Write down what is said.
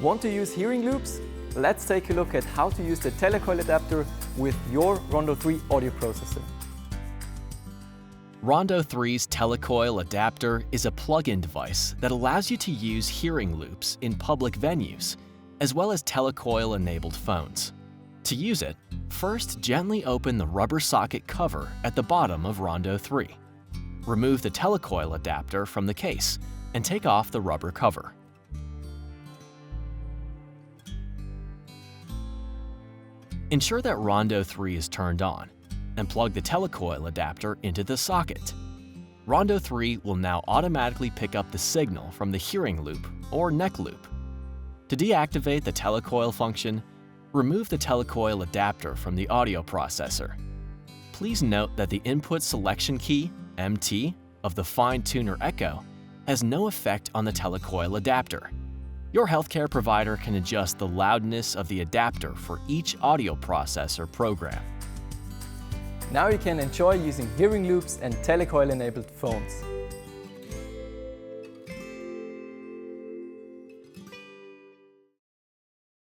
Want to use hearing loops? Let's take a look at how to use the Telecoil Adapter with your Rondo 3 audio processor. Rondo 3's Telecoil Adapter is a plug-in device that allows you to use hearing loops in public venues, as well as telecoil-enabled phones. To use it, first gently open the rubber socket cover at the bottom of Rondo 3. Remove the Telecoil Adapter from the case and take off the rubber cover. Ensure that Rondo 3 is turned on and plug the Telecoil Adapter into the socket. Rondo 3 will now automatically pick up the signal from the hearing loop or neck loop. To deactivate the telecoil function, remove the Telecoil Adapter from the audio processor. Please note that the input selection key, MT, of the fine-tuner Echo has no effect on the Telecoil Adapter. Your healthcare provider can adjust the loudness of the adapter for each audio processor program. Now you can enjoy using hearing loops and telecoil-enabled phones.